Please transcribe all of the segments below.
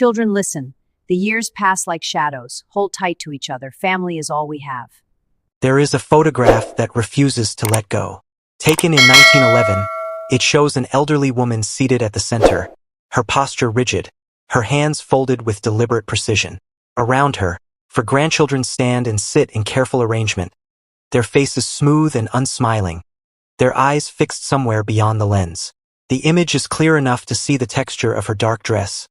Children, listen. The years pass like shadows. Hold tight to each other. Family is all we have. There is a photograph that refuses to let go. Taken in 1911, it shows an elderly woman seated at the center, her posture rigid, her hands folded with deliberate precision. Around her, her grandchildren stand and sit in careful arrangement, their faces smooth and unsmiling, their eyes fixed somewhere beyond the lens. The image is clear enough to see the texture of her dark dress,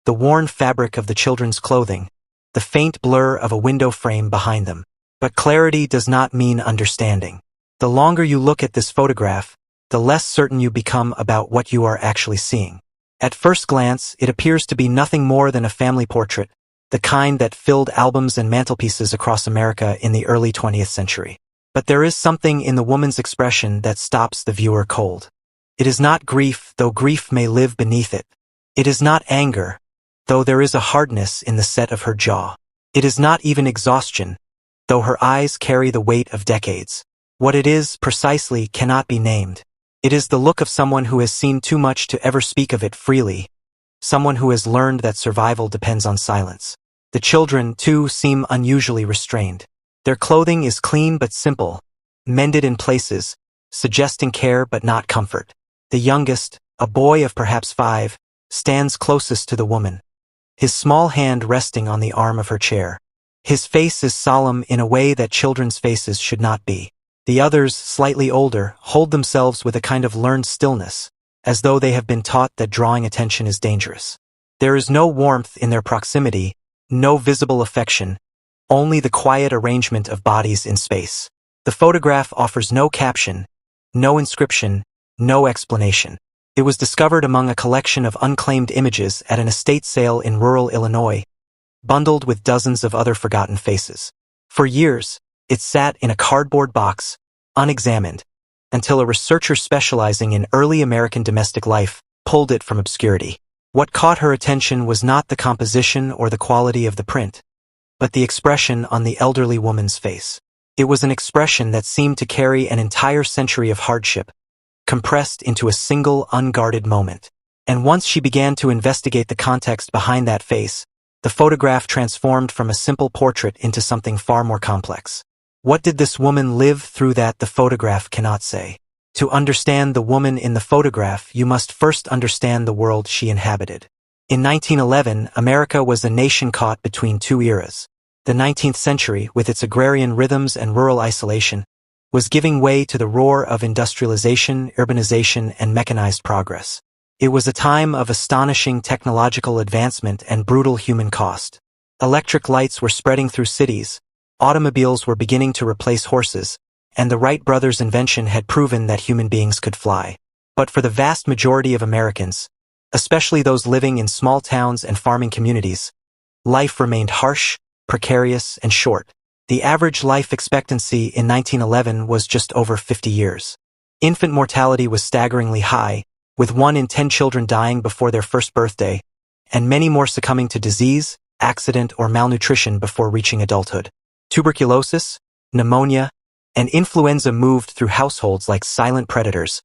the worn fabric of the children's clothing, the faint blur of a window frame behind them. But clarity does not mean understanding. The longer you look at this photograph, the less certain you become about what you are actually seeing. At first glance, it appears to be nothing more than a family portrait, the kind that filled albums and mantelpieces across America in the early 20th century. But there is something in the woman's expression that stops the viewer cold. It is not grief, though grief may live beneath it. It is not anger, though there is a hardness in the set of her jaw. It is not even exhaustion, though her eyes carry the weight of decades. What it is, precisely, cannot be named. It is the look of someone who has seen too much to ever speak of it freely, someone who has learned that survival depends on silence. The children, too, seem unusually restrained. Their clothing is clean but simple, mended in places, suggesting care but not comfort. The youngest, a boy of perhaps 5, stands closest to the woman, his small hand resting on the arm of her chair. His face is solemn in a way that children's faces should not be. The others, slightly older, hold themselves with a kind of learned stillness, as though they have been taught that drawing attention is dangerous. There is no warmth in their proximity, no visible affection, only the quiet arrangement of bodies in space. The photograph offers no caption, no inscription, no explanation. It was discovered among a collection of unclaimed images at an estate sale in rural Illinois, bundled with dozens of other forgotten faces. For years, it sat in a cardboard box, unexamined, until a researcher specializing in early American domestic life pulled it from obscurity. What caught her attention was not the composition or the quality of the print, but the expression on the elderly woman's face. It was an expression that seemed to carry an entire century of hardship, compressed into a single unguarded moment. And once she began to investigate the context behind that face, the photograph transformed from a simple portrait into something far more complex. What did this woman live through that the photograph cannot say? To understand the woman in the photograph, you must first understand the world she inhabited. In 1911, America was a nation caught between two eras. The 19th century, with its agrarian rhythms and rural isolation, was giving way to the roar of industrialization, urbanization, and mechanized progress. It was a time of astonishing technological advancement and brutal human cost. Electric lights were spreading through cities, automobiles were beginning to replace horses, and the Wright brothers' invention had proven that human beings could fly. But for the vast majority of Americans, especially those living in small towns and farming communities, life remained harsh, precarious, and short. The average life expectancy in 1911 was just over 50 years. Infant mortality was staggeringly high, with 1 in 10 children dying before their first birthday, and many more succumbing to disease, accident, or malnutrition before reaching adulthood. Tuberculosis, pneumonia, and influenza moved through households like silent predators,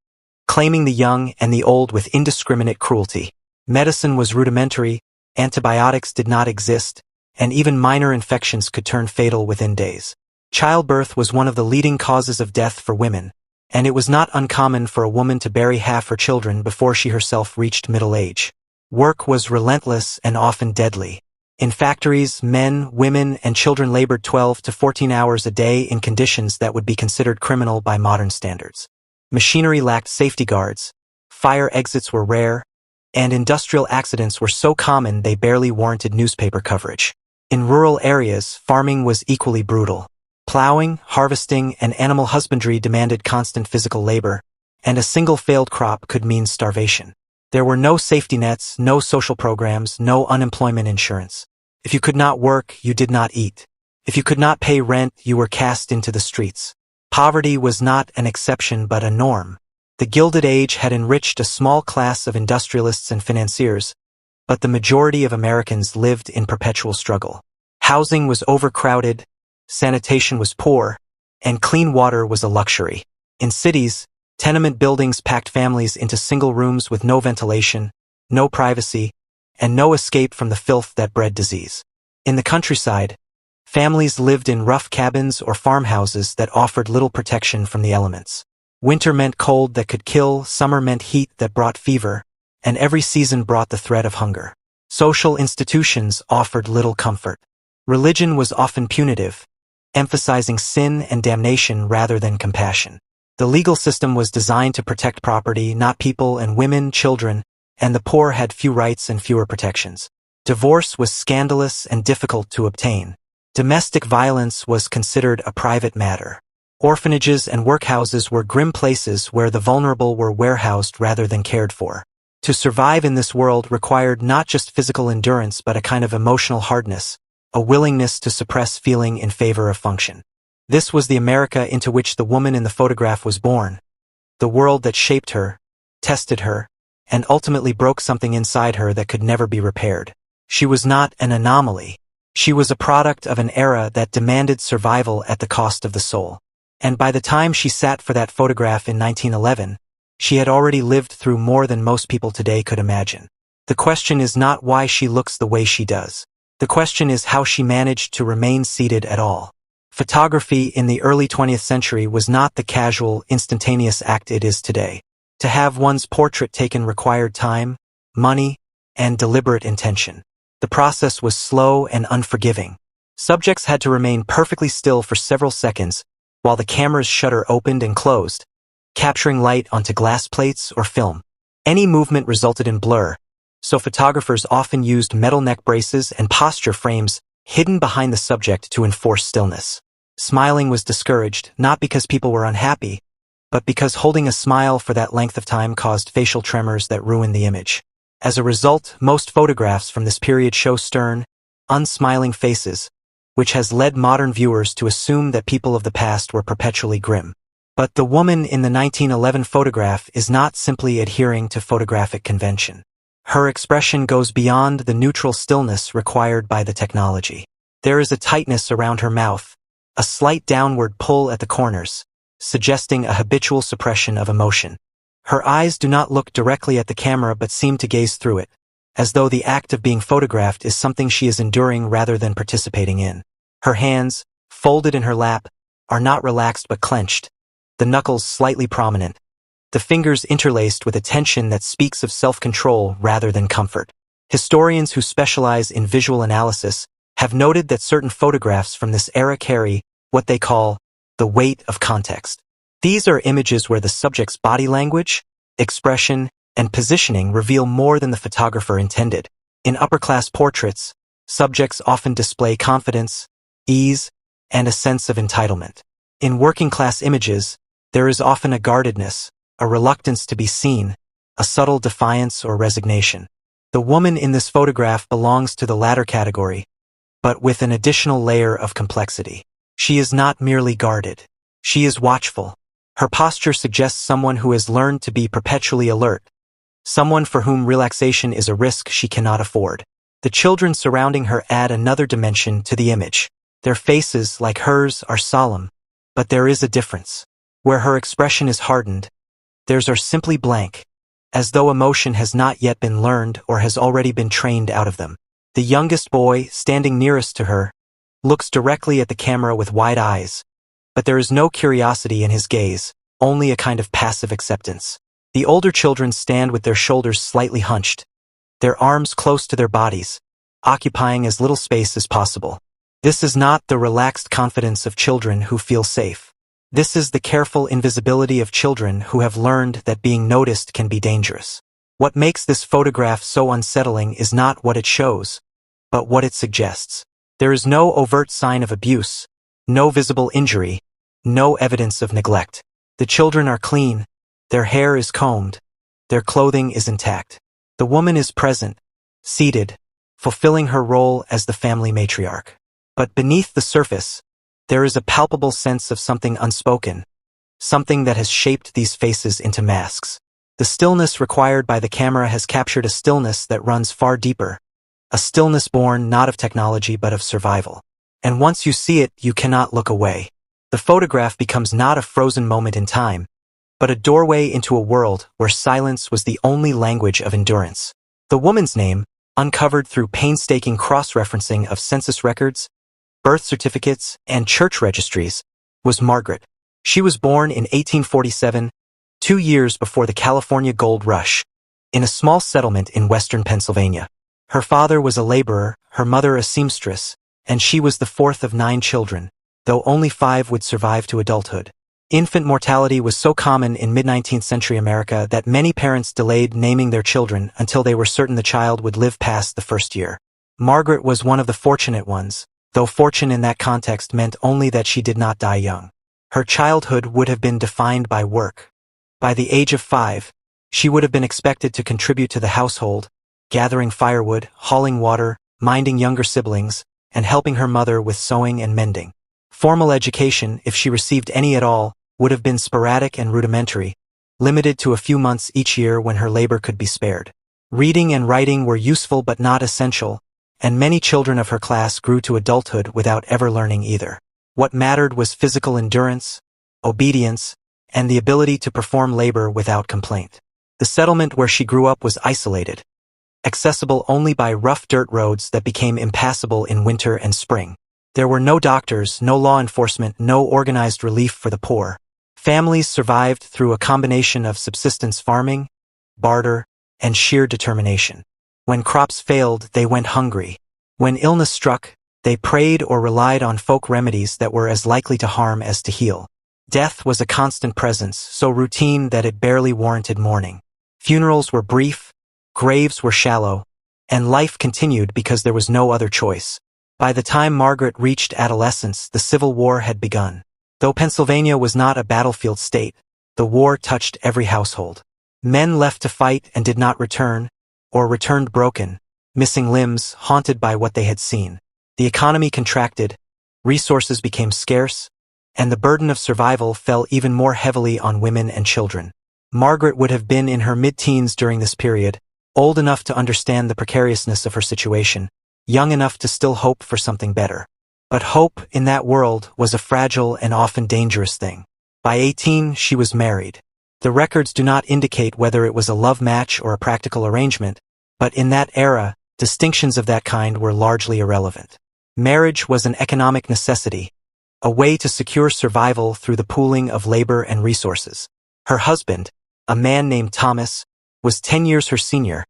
claiming the young and the old with indiscriminate cruelty. Medicine was rudimentary, antibiotics did not exist, and even minor infections could turn fatal within days. Childbirth was one of the leading causes of death for women, and it was not uncommon for a woman to bury half her children before she herself reached middle age. Work was relentless and often deadly. In factories, men, women, and children labored 12 to 14 hours a day in conditions that would be considered criminal by modern standards. Machinery lacked safety guards, fire exits were rare, and industrial accidents were so common they barely warranted newspaper coverage. In rural areas, farming was equally brutal. Plowing, harvesting, and animal husbandry demanded constant physical labor, and a single failed crop could mean starvation. There were no safety nets, no social programs, no unemployment insurance. If you could not work, you did not eat. If you could not pay rent, you were cast into the streets. Poverty was not an exception but a norm. The Gilded Age had enriched a small class of industrialists and financiers, but the majority of Americans lived in perpetual struggle. Housing was overcrowded, sanitation was poor, and clean water was a luxury. In cities, tenement buildings packed families into single rooms with no ventilation, no privacy, and no escape from the filth that bred disease. In the countryside, families lived in rough cabins or farmhouses that offered little protection from the elements. Winter meant cold that could kill, summer meant heat that brought fever, and every season brought the threat of hunger. Social institutions offered little comfort. Religion was often punitive, emphasizing sin and damnation rather than compassion. The legal system was designed to protect property, not people, and women, children, and the poor had few rights and fewer protections. Divorce was scandalous and difficult to obtain. Domestic violence was considered a private matter. Orphanages and workhouses were grim places where the vulnerable were warehoused rather than cared for. To survive in this world required not just physical endurance but a kind of emotional hardness, a willingness to suppress feeling in favor of function. This was the America into which the woman in the photograph was born, the world that shaped her, tested her, and ultimately broke something inside her that could never be repaired. She was not an anomaly. She was a product of an era that demanded survival at the cost of the soul. And by the time she sat for that photograph in 1911, she had already lived through more than most people today could imagine. The question is not why she looks the way she does. The question is how she managed to remain seated at all. Photography in the early 20th century was not the casual, instantaneous act it is today. To have one's portrait taken required time, money, and deliberate intention. The process was slow and unforgiving. Subjects had to remain perfectly still for several seconds while the camera's shutter opened and closed, capturing light onto glass plates or film. Any movement resulted in blur, so photographers often used metal neck braces and posture frames hidden behind the subject to enforce stillness. Smiling was discouraged, not because people were unhappy, but because holding a smile for that length of time caused facial tremors that ruined the image. As a result, most photographs from this period show stern, unsmiling faces, which has led modern viewers to assume that people of the past were perpetually grim. But the woman in the 1911 photograph is not simply adhering to photographic convention. Her expression goes beyond the neutral stillness required by the technology. There is a tightness around her mouth, a slight downward pull at the corners, suggesting a habitual suppression of emotion. Her eyes do not look directly at the camera but seem to gaze through it, as though the act of being photographed is something she is enduring rather than participating in. Her hands, folded in her lap, are not relaxed but clenched, the knuckles slightly prominent, the fingers interlaced with a tension that speaks of self-control rather than comfort. Historians who specialize in visual analysis have noted that certain photographs from this era carry what they call the weight of context. These are images where the subject's body language, expression, and positioning reveal more than the photographer intended. In upper-class portraits, subjects often display confidence, ease, and a sense of entitlement. In working-class images, there is often a guardedness, a reluctance to be seen, a subtle defiance or resignation. The woman in this photograph belongs to the latter category, but with an additional layer of complexity. She is not merely guarded. She is watchful. Her posture suggests someone who has learned to be perpetually alert, someone for whom relaxation is a risk she cannot afford. The children surrounding her add another dimension to the image. Their faces, like hers, are solemn, but there is a difference. Where her expression is hardened, theirs are simply blank, as though emotion has not yet been learned or has already been trained out of them. The youngest boy, standing nearest to her, looks directly at the camera with wide eyes, but there is no curiosity in his gaze, only a kind of passive acceptance. The older children stand with their shoulders slightly hunched, their arms close to their bodies, occupying as little space as possible. This is not the relaxed confidence of children who feel safe. This is the careful invisibility of children who have learned that being noticed can be dangerous. What makes this photograph so unsettling is not what it shows, but what it suggests. There is no overt sign of abuse, no visible injury, no evidence of neglect. The children are clean, their hair is combed, their clothing is intact. The woman is present, seated, fulfilling her role as the family matriarch. But beneath the surface, there is a palpable sense of something unspoken, something that has shaped these faces into masks. The stillness required by the camera has captured a stillness that runs far deeper, a stillness born not of technology but of survival. And once you see it, you cannot look away. The photograph becomes not a frozen moment in time, but a doorway into a world where silence was the only language of endurance. The woman's name, uncovered through painstaking cross-referencing of census records, birth certificates, and church registries, was Margaret. She was born in 1847, 2 years before the California Gold Rush, in a small settlement in western Pennsylvania. Her father was a laborer, her mother a seamstress, and she was the fourth of 9 children, though only 5 would survive to adulthood. Infant mortality was so common in mid-19th century America that many parents delayed naming their children until they were certain the child would live past the first year. Margaret was one of the fortunate ones, though fortune in that context meant only that she did not die young. Her childhood would have been defined by work. By the age of 5, she would have been expected to contribute to the household, gathering firewood, hauling water, minding younger siblings, and helping her mother with sewing and mending. Formal education, if she received any at all, would have been sporadic and rudimentary, limited to a few months each year when her labor could be spared. Reading and writing were useful but not essential, and many children of her class grew to adulthood without ever learning either. What mattered was physical endurance, obedience, and the ability to perform labor without complaint. The settlement where she grew up was isolated, accessible only by rough dirt roads that became impassable in winter and spring. There were no doctors, no law enforcement, no organized relief for the poor. Families survived through a combination of subsistence farming, barter, and sheer determination. When crops failed, they went hungry. When illness struck, they prayed or relied on folk remedies that were as likely to harm as to heal. Death was a constant presence, so routine that it barely warranted mourning. Funerals were brief, graves were shallow, and life continued because there was no other choice. By the time Margaret reached adolescence, the Civil War had begun. Though Pennsylvania was not a battlefield state, the war touched every household. Men left to fight and did not return, or returned broken, missing limbs, haunted by what they had seen. The economy contracted, resources became scarce, and the burden of survival fell even more heavily on women and children. Margaret would have been in her mid-teens during this period, old enough to understand the precariousness of her situation, young enough to still hope for something better. But hope, in that world, was a fragile and often dangerous thing. By 18, she was married. The records do not indicate whether it was a love match or a practical arrangement, but in that era, distinctions of that kind were largely irrelevant. Marriage was an economic necessity, a way to secure survival through the pooling of labor and resources. Her husband, a man named Thomas, was 10 years her senior,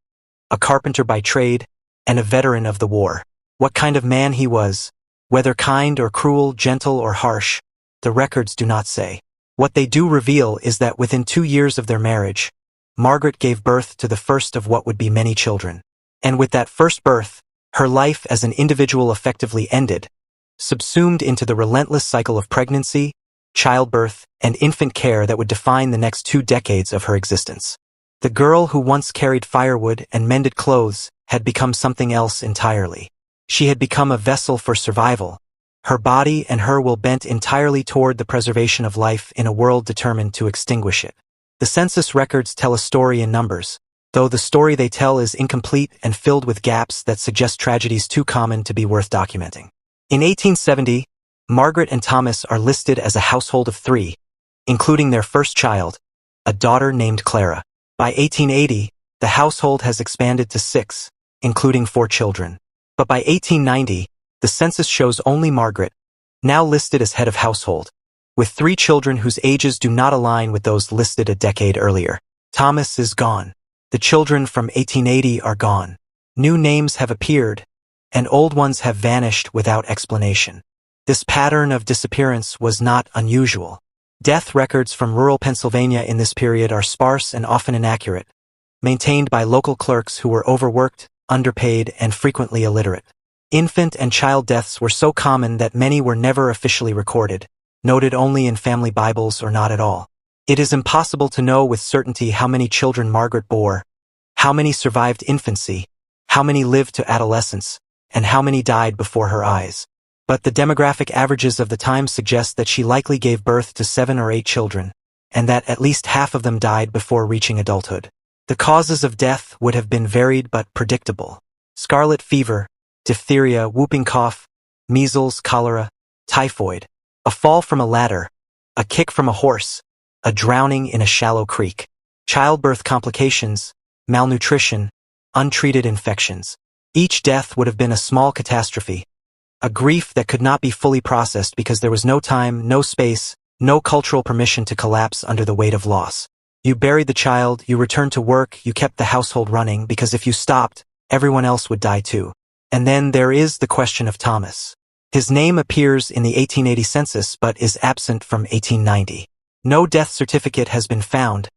a carpenter by trade, and a veteran of the war. What kind of man he was, whether kind or cruel, gentle or harsh, the records do not say. What they do reveal is that within 2 years of their marriage, Margaret gave birth to the first of what would be many children. And with that first birth, her life as an individual effectively ended, subsumed into the relentless cycle of pregnancy, childbirth, and infant care that would define the next 2 decades of her existence. The girl who once carried firewood and mended clothes had become something else entirely. She had become a vessel for survival. Her body and her will bent entirely toward the preservation of life in a world determined to extinguish it. The census records tell a story in numbers, though the story they tell is incomplete and filled with gaps that suggest tragedies too common to be worth documenting. In 1870, Margaret and Thomas are listed as a household of 3, including their first child, a daughter named Clara. By 1880, the household has expanded to 6, including 4 children. But by 1890, the census shows only Margaret, now listed as head of household, with 3 children whose ages do not align with those listed a decade earlier. Thomas is gone. The children from 1880 are gone. New names have appeared, and old ones have vanished without explanation. This pattern of disappearance was not unusual. Death records from rural Pennsylvania in this period are sparse and often inaccurate, maintained by local clerks who were overworked, underpaid, and frequently illiterate. Infant and child deaths were so common that many were never officially recorded, noted only in family Bibles or not at all. It is impossible to know with certainty how many children Margaret bore, how many survived infancy, how many lived to adolescence, and how many died before her eyes. But the demographic averages of the time suggest that she likely gave birth to 7 or 8 children, and that at least half of them died before reaching adulthood. The causes of death would have been varied but predictable. Scarlet fever, diphtheria, whooping cough, measles, cholera, typhoid, a fall from a ladder, a kick from a horse, a drowning in a shallow creek, childbirth complications, malnutrition, untreated infections. Each death would have been a small catastrophe, a grief that could not be fully processed because there was no time, no space, no cultural permission to collapse under the weight of loss. You buried the child, you returned to work, you kept the household running, because if you stopped, everyone else would die too. And then there is the question of Thomas. His name appears in the 1880 census but is absent from 1890. No death certificate has been found,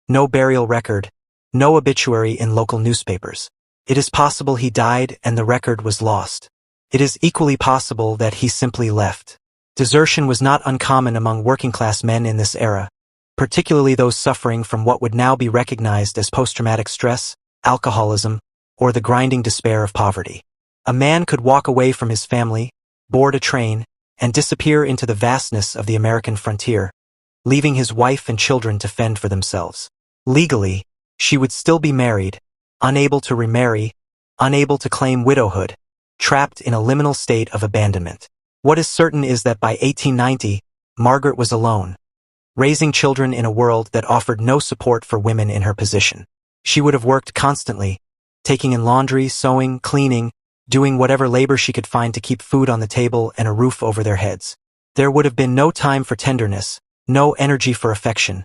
no burial record, no obituary in local newspapers. It is possible he died and the record was lost. It is equally possible that he simply left. Desertion was not uncommon among working-class men in this era, particularly those suffering from what would now be recognized as post-traumatic stress, alcoholism, or the grinding despair of poverty. A man could walk away from his family, board a train, and disappear into the vastness of the American frontier, leaving his wife and children to fend for themselves. Legally, she would still be married, unable to remarry, unable to claim widowhood, trapped in a liminal state of abandonment. What is certain is that by 1890, Margaret was alone, raising children in a world that offered no support for women in her position. She would have worked constantly, taking in laundry, sewing, cleaning, doing whatever labor she could find to keep food on the table and a roof over their heads. There would have been no time for tenderness, no energy for affection,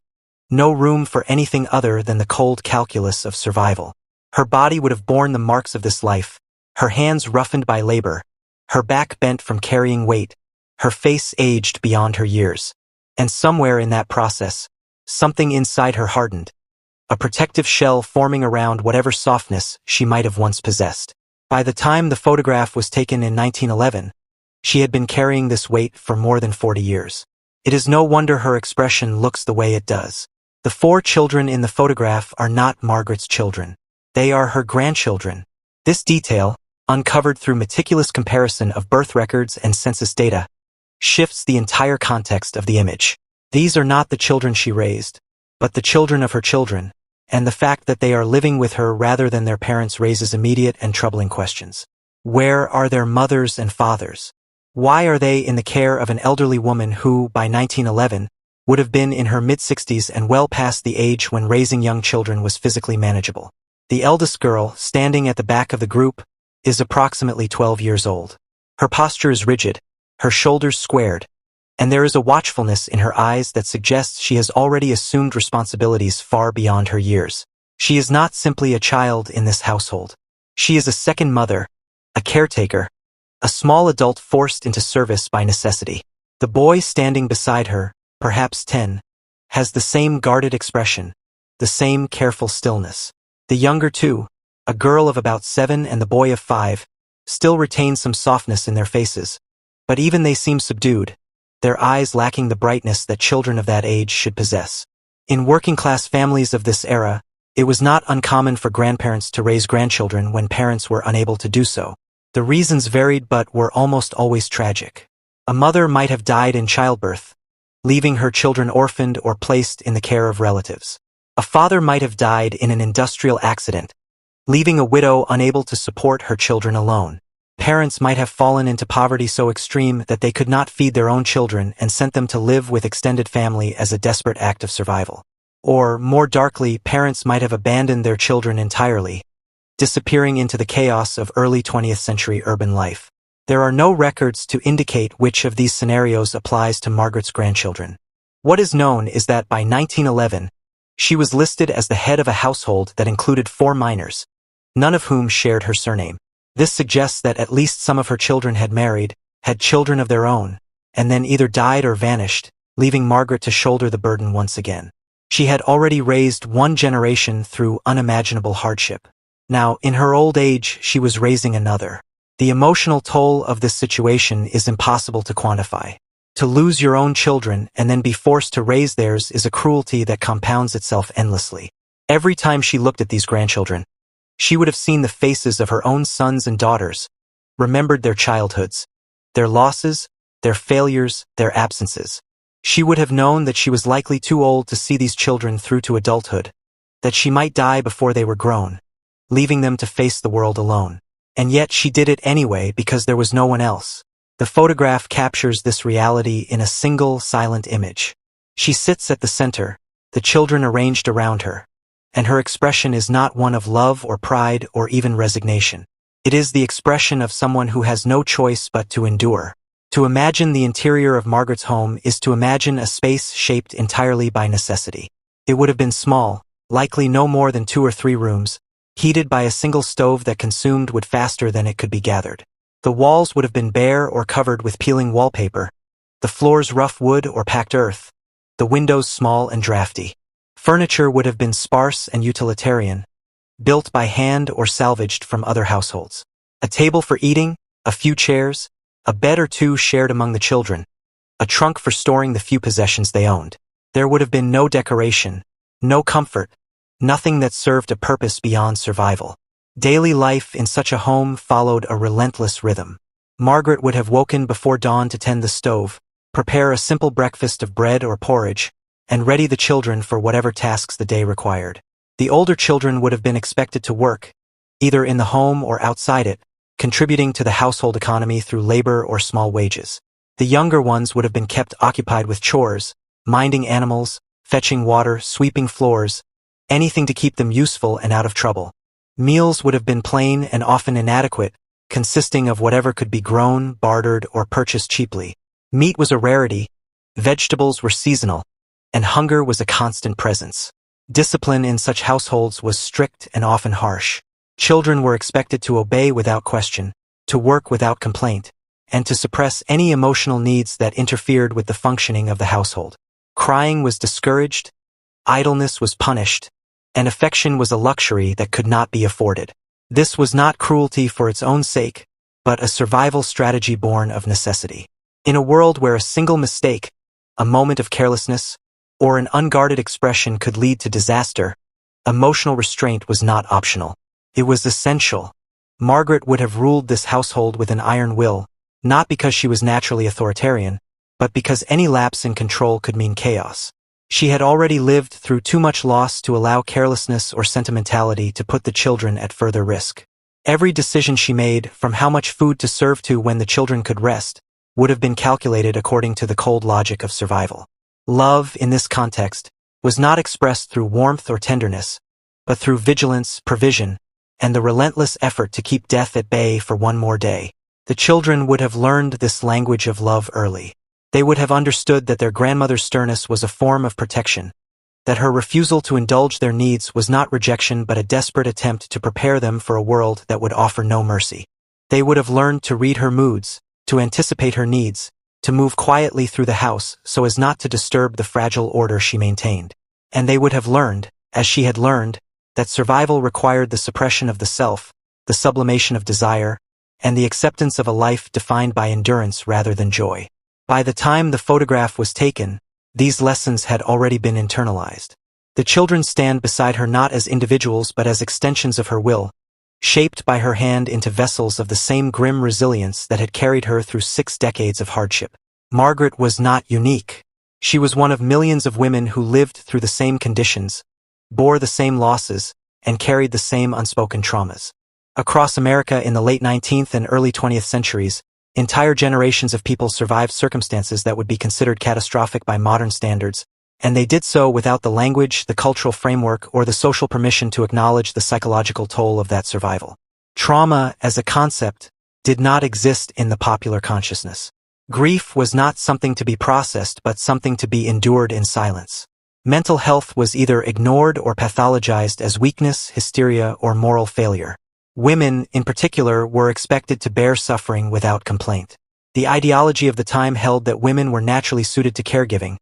no room for anything other than the cold calculus of survival. Her body would have borne the marks of this life, her hands roughened by labor, her back bent from carrying weight, her face aged beyond her years. And somewhere in that process, something inside her hardened, a protective shell forming around whatever softness she might have once possessed. By the time the photograph was taken in 1911, she had been carrying this weight for more than 40 years. It is no wonder her expression looks the way it does. The 4 children in the photograph are not Margaret's children. They are her grandchildren. This detail, uncovered through meticulous comparison of birth records and census data, shifts the entire context of the image. These are not the children she raised, but the children of her children, and the fact that they are living with her rather than their parents raises immediate and troubling questions. Where are their mothers and fathers? Why are they in the care of an elderly woman who, by 1911, would have been in her mid-60s and well past the age when raising young children was physically manageable? The eldest girl, standing at the back of the group, is approximately 12 years old. Her posture is rigid, her shoulders squared, and there is a watchfulness in her eyes that suggests she has already assumed responsibilities far beyond her years. She is not simply a child in this household. She is a second mother, a caretaker, a small adult forced into service by necessity. The boy standing beside her, perhaps 10, has the same guarded expression, the same careful stillness. The younger two, a girl of about 7 and the boy of 5, still retain some softness in their faces, but even they seem subdued, their eyes lacking the brightness that children of that age should possess. In working-class families of this era, it was not uncommon for grandparents to raise grandchildren when parents were unable to do so. The reasons varied but were almost always tragic. A mother might have died in childbirth, leaving her children orphaned or placed in the care of relatives. A father might have died in an industrial accident, leaving a widow unable to support her children alone. Parents might have fallen into poverty so extreme that they could not feed their own children and sent them to live with extended family as a desperate act of survival. Or, more darkly, parents might have abandoned their children entirely, disappearing into the chaos of early 20th century urban life. There are no records to indicate which of these scenarios applies to Margaret's grandchildren. What is known is that by 1911, she was listed as the head of a household that included 4 minors, none of whom shared her surname. This suggests that at least some of her children had married, had children of their own, and then either died or vanished, leaving Margaret to shoulder the burden once again. She had already raised 1 generation through unimaginable hardship. Now, in her old age, she was raising another. The emotional toll of this situation is impossible to quantify. To lose your own children and then be forced to raise theirs is a cruelty that compounds itself endlessly. Every time she looked at these grandchildren, she would have seen the faces of her own sons and daughters, remembered their childhoods, their losses, their failures, their absences. She would have known that she was likely too old to see these children through to adulthood, that she might die before they were grown, leaving them to face the world alone. And yet she did it anyway because there was no one else. The photograph captures this reality in a single, silent image. She sits at the center, the children arranged around her, and her expression is not one of love or pride or even resignation. It is the expression of someone who has no choice but to endure. To imagine the interior of Margaret's home is to imagine a space shaped entirely by necessity. It would have been small, likely no more than 2 or 3 rooms, heated by a single stove that consumed wood faster than it could be gathered. The walls would have been bare or covered with peeling wallpaper, the floors rough wood or packed earth, the windows small and drafty. Furniture would have been sparse and utilitarian, built by hand or salvaged from other households. A table for eating, a few chairs, a bed or two shared among the children, a trunk for storing the few possessions they owned. There would have been no decoration, no comfort, nothing that served a purpose beyond survival. Daily life in such a home followed a relentless rhythm. Margaret would have woken before dawn to tend the stove, prepare a simple breakfast of bread or porridge, and ready the children for whatever tasks the day required. The older children would have been expected to work, either in the home or outside it, contributing to the household economy through labor or small wages. The younger ones would have been kept occupied with chores, minding animals, fetching water, sweeping floors, anything to keep them useful and out of trouble. Meals would have been plain and often inadequate, consisting of whatever could be grown, bartered, or purchased cheaply. Meat was a rarity, vegetables were seasonal, and hunger was a constant presence. Discipline in such households was strict and often harsh. Children were expected to obey without question, to work without complaint, and to suppress any emotional needs that interfered with the functioning of the household. Crying was discouraged, idleness was punished, and affection was a luxury that could not be afforded. This was not cruelty for its own sake, but a survival strategy born of necessity. In a world where a single mistake, a moment of carelessness, or an unguarded expression could lead to disaster, emotional restraint was not optional. It was essential. Margaret would have ruled this household with an iron will, not because she was naturally authoritarian, but because any lapse in control could mean chaos. She had already lived through too much loss to allow carelessness or sentimentality to put the children at further risk. Every decision she made, from how much food to serve to when the children could rest, would have been calculated according to the cold logic of survival. Love, in this context, was not expressed through warmth or tenderness, but through vigilance, provision, and the relentless effort to keep death at bay for one more day. The children would have learned this language of love early. They would have understood that their grandmother's sternness was a form of protection, that her refusal to indulge their needs was not rejection but a desperate attempt to prepare them for a world that would offer no mercy. They would have learned to read her moods, to anticipate her needs, to move quietly through the house so as not to disturb the fragile order she maintained. And they would have learned, as she had learned, that survival required the suppression of the self, the sublimation of desire, and the acceptance of a life defined by endurance rather than joy. By the time the photograph was taken, these lessons had already been internalized. The children stand beside her not as individuals but as extensions of her will, shaped by her hand into vessels of the same grim resilience that had carried her through 6 decades of hardship. Margaret was not unique. She was one of millions of women who lived through the same conditions, bore the same losses, and carried the same unspoken traumas. Across America in the late 19th and early 20th centuries, entire generations of people survived circumstances that would be considered catastrophic by modern standards, and they did so without the language, the cultural framework, or the social permission to acknowledge the psychological toll of that survival. Trauma, as a concept, did not exist in the popular consciousness. Grief was not something to be processed but something to be endured in silence. Mental health was either ignored or pathologized as weakness, hysteria, or moral failure. Women, in particular, were expected to bear suffering without complaint. The ideology of the time held that women were naturally suited to caregiving,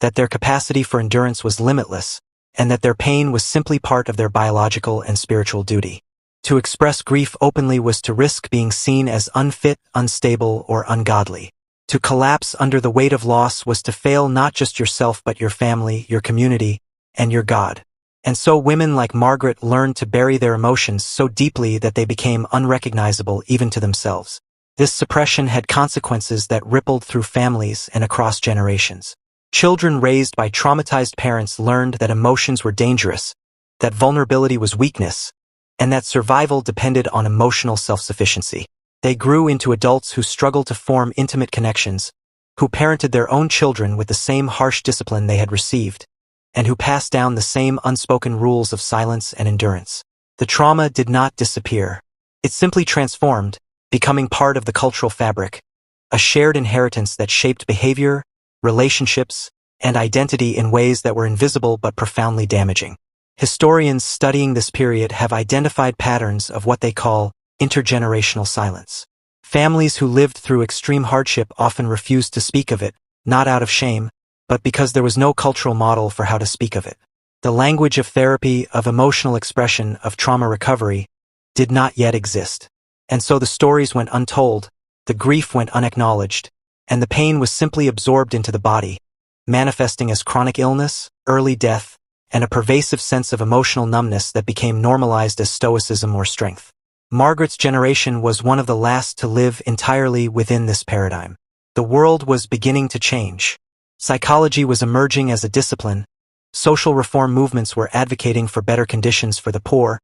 that their capacity for endurance was limitless, and that their pain was simply part of their biological and spiritual duty. To express grief openly was to risk being seen as unfit, unstable, or ungodly. To collapse under the weight of loss was to fail not just yourself but your family, your community, and your God. And so women like Margaret learned to bury their emotions so deeply that they became unrecognizable even to themselves. This suppression had consequences that rippled through families and across generations. Children raised by traumatized parents learned that emotions were dangerous, that vulnerability was weakness, and that survival depended on emotional self-sufficiency. They grew into adults who struggled to form intimate connections, who parented their own children with the same harsh discipline they had received, and who passed down the same unspoken rules of silence and endurance. The trauma did not disappear, It simply transformed, becoming part of the cultural fabric, a shared inheritance that shaped behavior, relationships, and identity in ways that were invisible but profoundly damaging. Historians studying this period have identified patterns of what they call intergenerational silence. Families who lived through extreme hardship often refused to speak of it, not out of shame, but because there was no cultural model for how to speak of it. The language of therapy, of emotional expression, of trauma recovery, did not yet exist. And so the stories went untold, the grief went unacknowledged, and the pain was simply absorbed into the body, manifesting as chronic illness, early death, and a pervasive sense of emotional numbness that became normalized as stoicism or strength. Margaret's generation was one of the last to live entirely within this paradigm. The world was beginning to change. Psychology was emerging as a discipline, social reform movements were advocating for better conditions for the poor,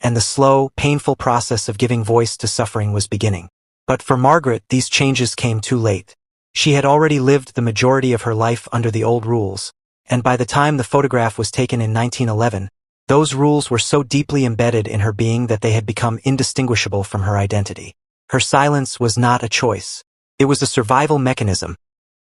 and the slow, painful process of giving voice to suffering was beginning. But for Margaret, these changes came too late. She had already lived the majority of her life under the old rules, and by the time the photograph was taken in 1911, those rules were so deeply embedded in her being that they had become indistinguishable from her identity. Her silence was not a choice. It was a survival mechanism,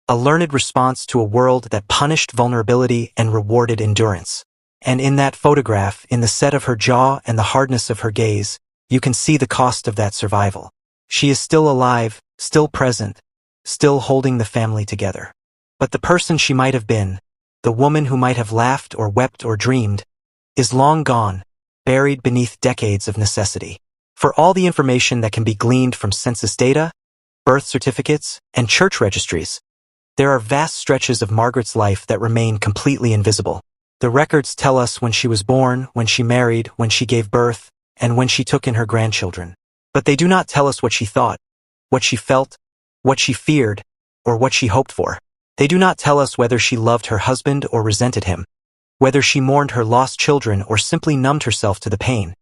a learned response to a world that punished vulnerability and rewarded endurance. And in that photograph, in the set of her jaw and the hardness of her gaze, you can see the cost of that survival. She is still alive, still present, still holding the family together. But the person she might have been, the woman who might have laughed or wept or dreamed, is long gone, buried beneath decades of necessity. For all the information that can be gleaned from census data, birth certificates, and church registries, there are vast stretches of Margaret's life that remain completely invisible. The records tell us when she was born, when she married, when she gave birth, and when she took in her grandchildren. But they do not tell us what she thought, what she felt, what she feared, or what she hoped for. They do not tell us whether she loved her husband or resented him, whether she mourned her lost children or simply numbed herself to the pain,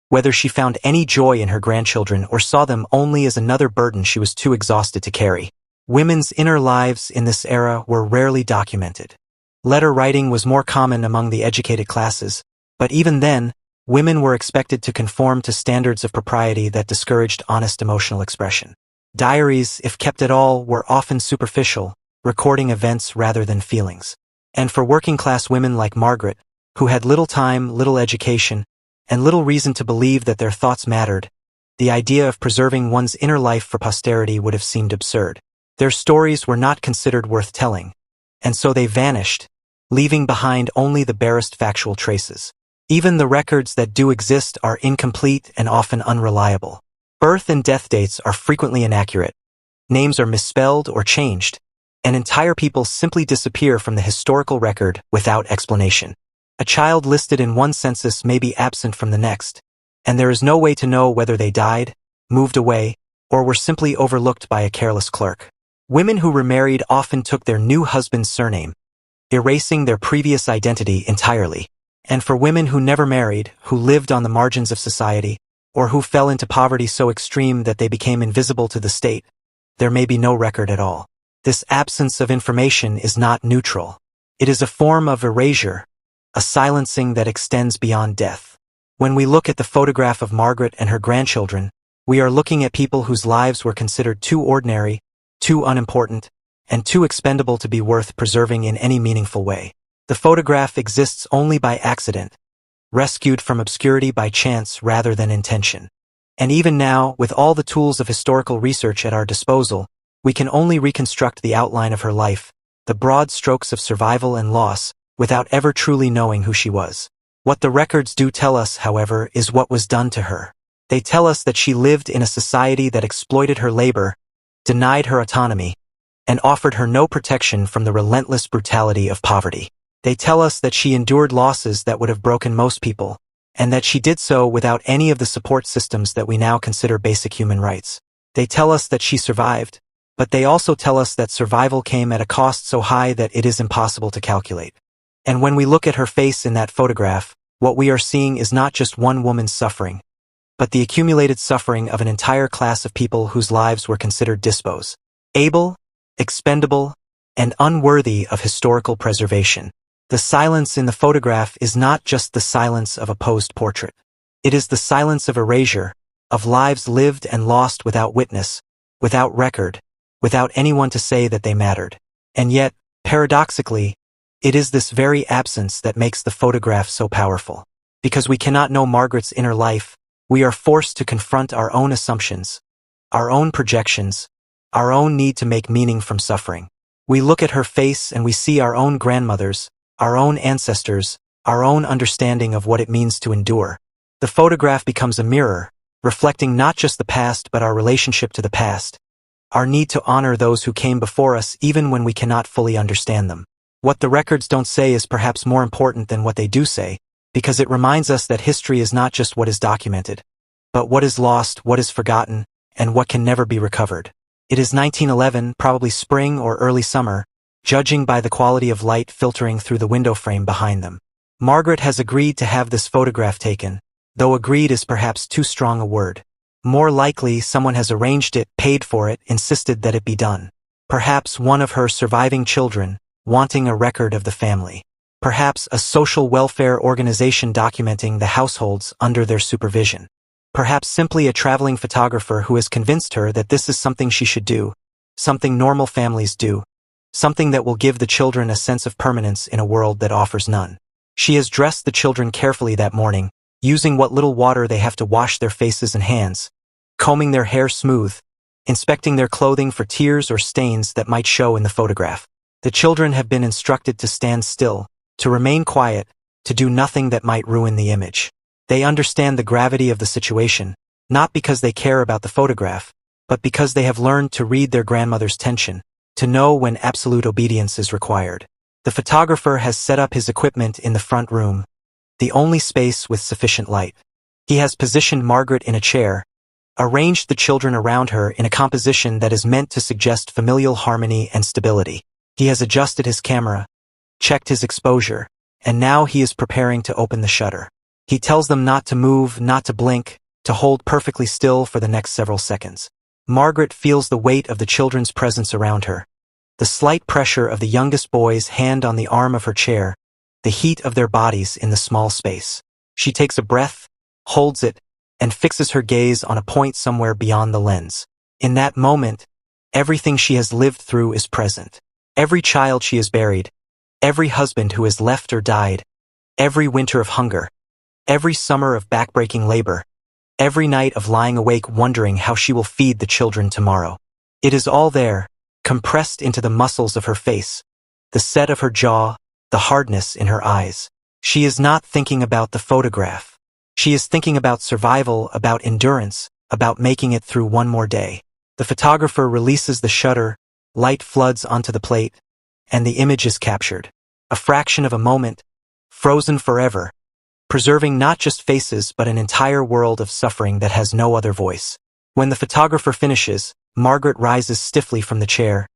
whether she found any joy in her grandchildren or saw them only as another burden she was too exhausted to carry. Women's inner lives in this era were rarely documented. Letter writing was more common among the educated classes, but even then, women were expected to conform to standards of propriety that discouraged honest emotional expression. Diaries, if kept at all, were often superficial, recording events rather than feelings. And for working-class women like Margaret, who had little time, little education, and little reason to believe that their thoughts mattered, the idea of preserving one's inner life for posterity would have seemed absurd. Their stories were not considered worth telling, and so they vanished, leaving behind only the barest factual traces. Even the records that do exist are incomplete and often unreliable. Birth and death dates are frequently inaccurate. Names are misspelled or changed, and entire people simply disappear from the historical record without explanation. A child listed in one census may be absent from the next, and there is no way to know whether they died, moved away, or were simply overlooked by a careless clerk. Women who remarried often took their new husband's surname, erasing their previous identity entirely. And for women who never married, who lived on the margins of society, or who fell into poverty so extreme that they became invisible to the state, there may be no record at all. This absence of information is not neutral. It is a form of erasure, a silencing that extends beyond death. When we look at the photograph of Margaret and her grandchildren, we are looking at people whose lives were considered too ordinary, too unimportant, and too expendable to be worth preserving in any meaningful way. The photograph exists only by accident, rescued from obscurity by chance rather than intention. And even now, with all the tools of historical research at our disposal, we can only reconstruct the outline of her life, the broad strokes of survival and loss, without ever truly knowing who she was. What the records do tell us, however, is what was done to her. They tell us that she lived in a society that exploited her labor, denied her autonomy, and offered her no protection from the relentless brutality of poverty. They tell us that she endured losses that would have broken most people, and that she did so without any of the support systems that we now consider basic human rights. They tell us that she survived, but they also tell us that survival came at a cost so high that it is impossible to calculate. And when we look at her face in that photograph, what we are seeing is not just one woman's suffering, but the accumulated suffering of an entire class of people whose lives were considered disposable, expendable, and unworthy of historical preservation. The silence in the photograph is not just the silence of a posed portrait. It is the silence of erasure, of lives lived and lost without witness, without record, without anyone to say that they mattered. And yet, paradoxically, it is this very absence that makes the photograph so powerful. Because we cannot know Margaret's inner life, we are forced to confront our own assumptions, our own projections, our own need to make meaning from suffering. We look at her face and we see our own grandmothers, our own ancestors, our own understanding of what it means to endure. The photograph becomes a mirror, reflecting not just the past but our relationship to the past, our need to honor those who came before us even when we cannot fully understand them. What the records don't say is perhaps more important than what they do say, because it reminds us that history is not just what is documented, but what is lost, what is forgotten, and what can never be recovered. It is 1911, probably spring or early summer, judging by the quality of light filtering through the window frame behind them. Margaret has agreed to have this photograph taken, though agreed is perhaps too strong a word. More likely, someone has arranged it, paid for it, insisted that it be done. Perhaps one of her surviving children, wanting a record of the family. Perhaps a social welfare organization documenting the households under their supervision. Perhaps simply a traveling photographer who has convinced her that this is something she should do, something normal families do, something that will give the children a sense of permanence in a world that offers none. She has dressed the children carefully that morning, using what little water they have to wash their faces and hands, combing their hair smooth, inspecting their clothing for tears or stains that might show in the photograph. The children have been instructed to stand still, to remain quiet, to do nothing that might ruin the image. They understand the gravity of the situation, not because they care about the photograph, but because they have learned to read their grandmother's tension, to know when absolute obedience is required. The photographer has set up his equipment in the front room, the only space with sufficient light. He has positioned Margaret in a chair, arranged the children around her in a composition that is meant to suggest familial harmony and stability. He has adjusted his camera, checked his exposure, and now he is preparing to open the shutter. He tells them not to move, not to blink, to hold perfectly still for the next several seconds. Margaret feels the weight of the children's presence around her, the slight pressure of the youngest boy's hand on the arm of her chair, the heat of their bodies in the small space. She takes a breath, holds it, and fixes her gaze on a point somewhere beyond the lens. In that moment, everything she has lived through is present. Every child she has buried, every husband who has left or died, every winter of hunger, every summer of backbreaking labor, every night of lying awake wondering how she will feed the children tomorrow. It is all there, compressed into the muscles of her face, the set of her jaw, the hardness in her eyes. She is not thinking about the photograph. She is thinking about survival, about endurance, about making it through one more day. The photographer releases the shutter, light floods onto the plate, and the image is captured. A fraction of a moment, frozen forever, preserving not just faces but an entire world of suffering that has no other voice. When the photographer finishes, Margaret rises stiffly from the chair,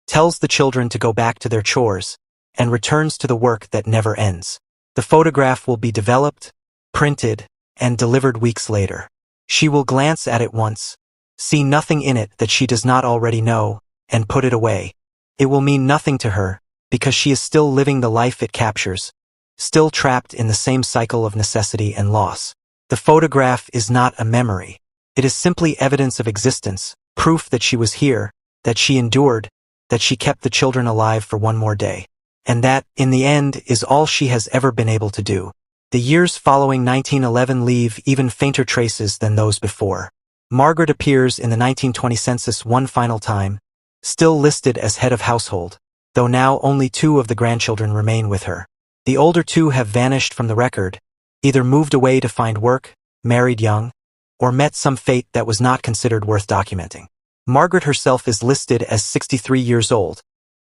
tells the children to go back to their chores, and returns to the work that never ends. The photograph will be developed, printed, and delivered weeks later. She will glance at it once, see nothing in it that she does not already know, and put it away. It will mean nothing to her, because she is still living the life it captures, still trapped in the same cycle of necessity and loss. The photograph is not a memory. It is simply evidence of existence, proof that she was here, that she endured, that she kept the children alive for one more day. And that, in the end, is all she has ever been able to do. The years following 1911 leave even fainter traces than those before. Margaret appears in the 1920 census one final time, still listed as head of household, though now only 2 of the grandchildren remain with her. The older 2 have vanished from the record, either moved away to find work, married young, or met some fate that was not considered worth documenting. Margaret herself is listed as 63 years old,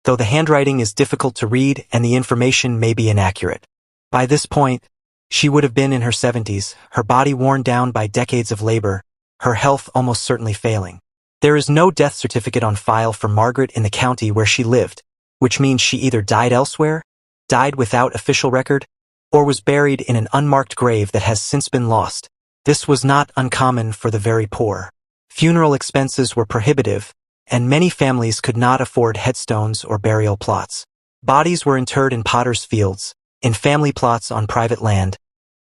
though the handwriting is difficult to read and the information may be inaccurate. By this point, she would have been in her 70s, her body worn down by decades of labor, her health almost certainly failing. There is no death certificate on file for Margaret in the county where she lived, which means she either died elsewhere, died without official record, or was buried in an unmarked grave that has since been lost. This was not uncommon for the very poor. Funeral expenses were prohibitive, and many families could not afford headstones or burial plots. Bodies were interred in potters' fields, in family plots on private land,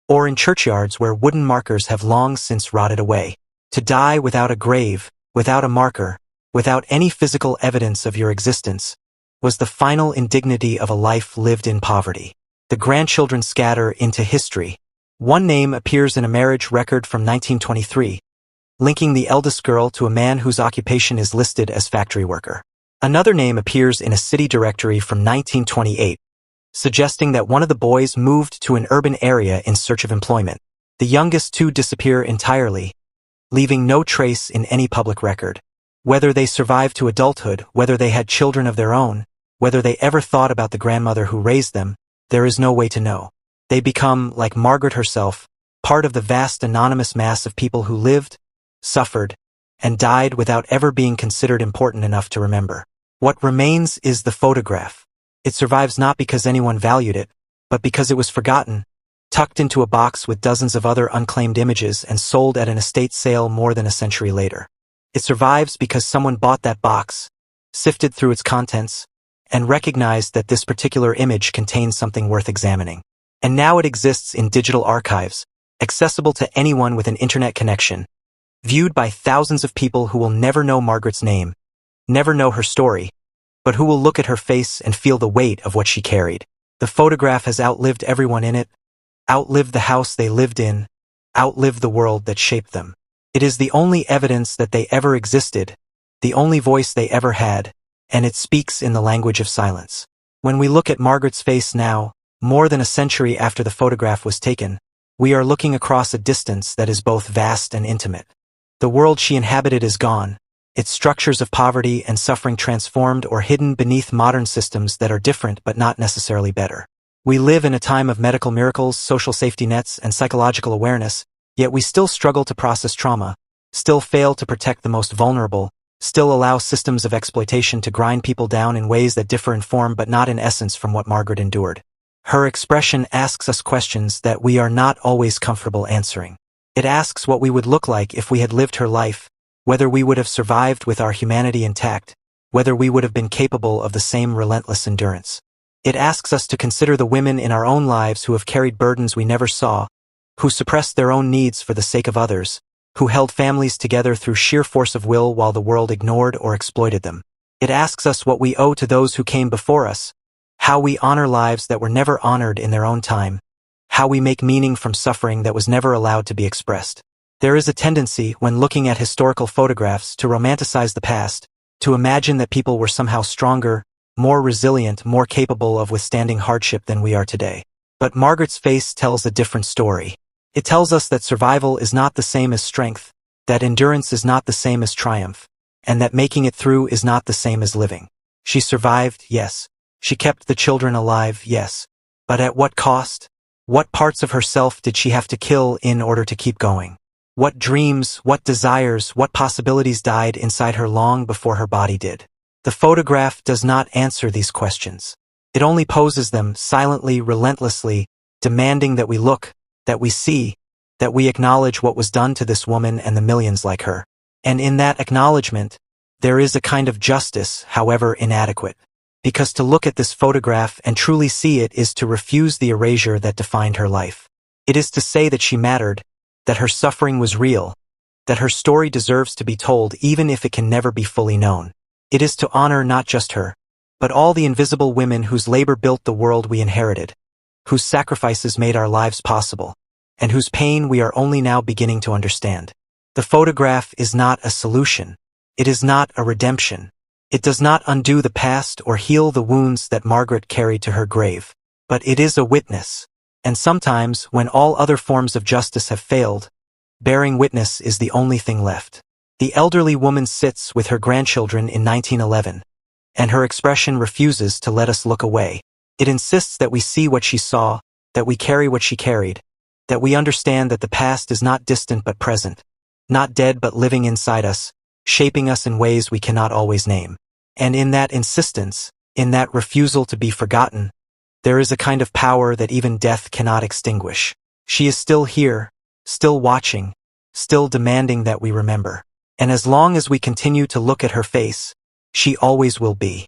or in churchyards where wooden markers have long since rotted away. To die without a grave, without a marker, without any physical evidence of your existence, was the final indignity of a life lived in poverty. The grandchildren scatter into history. One name appears in a marriage record from 1923, linking the eldest girl to a man whose occupation is listed as factory worker. Another name appears in a city directory from 1928, suggesting that one of the boys moved to an urban area in search of employment. The youngest two disappear entirely, leaving no trace in any public record. Whether they survived to adulthood, whether they had children of their own, whether they ever thought about the grandmother who raised them, there is no way to know. They become, like Margaret herself, part of the vast anonymous mass of people who lived, suffered, and died without ever being considered important enough to remember. What remains is the photograph. It survives not because anyone valued it, but because it was forgotten, tucked into a box with dozens of other unclaimed images and sold at an estate sale more than a century later. It survives because someone bought that box, sifted through its contents, and recognized that this particular image contains something worth examining. And now it exists in digital archives, accessible to anyone with an internet connection, viewed by thousands of people who will never know Margaret's name, never know her story, but who will look at her face and feel the weight of what she carried. The photograph has outlived everyone in it, outlived the house they lived in, outlived the world that shaped them. It is the only evidence that they ever existed, the only voice they ever had, and it speaks in the language of silence. When we look at Margaret's face now, more than a century after the photograph was taken, we are looking across a distance that is both vast and intimate. The world she inhabited is gone, its structures of poverty and suffering transformed or hidden beneath modern systems that are different but not necessarily better. We live in a time of medical miracles, social safety nets, and psychological awareness, yet we still struggle to process trauma, still fail to protect the most vulnerable, still allow systems of exploitation to grind people down in ways that differ in form but not in essence from what Margaret endured. Her expression asks us questions that we are not always comfortable answering. It asks what we would look like if we had lived her life, whether we would have survived with our humanity intact, whether we would have been capable of the same relentless endurance. It asks us to consider the women in our own lives who have carried burdens we never saw, who suppressed their own needs for the sake of others, who held families together through sheer force of will while the world ignored or exploited them. It asks us what we owe to those who came before us, how we honor lives that were never honored in their own time, how we make meaning from suffering that was never allowed to be expressed. There is a tendency, when looking at historical photographs, to romanticize the past, to imagine that people were somehow stronger, more resilient, more capable of withstanding hardship than we are today. But Margaret's face tells a different story. It tells us that survival is not the same as strength, that endurance is not the same as triumph, and that making it through is not the same as living. She survived, yes. She kept the children alive, yes. But at what cost? What parts of herself did she have to kill in order to keep going? What dreams, what desires, what possibilities died inside her long before her body did? The photograph does not answer these questions. It only poses them silently, relentlessly, demanding that we look, that we see, that we acknowledge what was done to this woman and the millions like her. And in that acknowledgement, there is a kind of justice, however inadequate. Because to look at this photograph and truly see it is to refuse the erasure that defined her life. It is to say that she mattered, that her suffering was real, that her story deserves to be told even if it can never be fully known. It is to honor not just her, but all the invisible women whose labor built the world we inherited, whose sacrifices made our lives possible, and whose pain we are only now beginning to understand. The photograph is not a solution. It is not a redemption. It does not undo the past or heal the wounds that Margaret carried to her grave. But it is a witness. And sometimes, when all other forms of justice have failed, bearing witness is the only thing left. The elderly woman sits with her grandchildren in 1911, and her expression refuses to let us look away. It insists that we see what she saw, that we carry what she carried, that we understand that the past is not distant but present, not dead but living inside us, shaping us in ways we cannot always name. And in that insistence, in that refusal to be forgotten, there is a kind of power that even death cannot extinguish. She is still here, still watching, still demanding that we remember. And as long as we continue to look at her face, she always will be.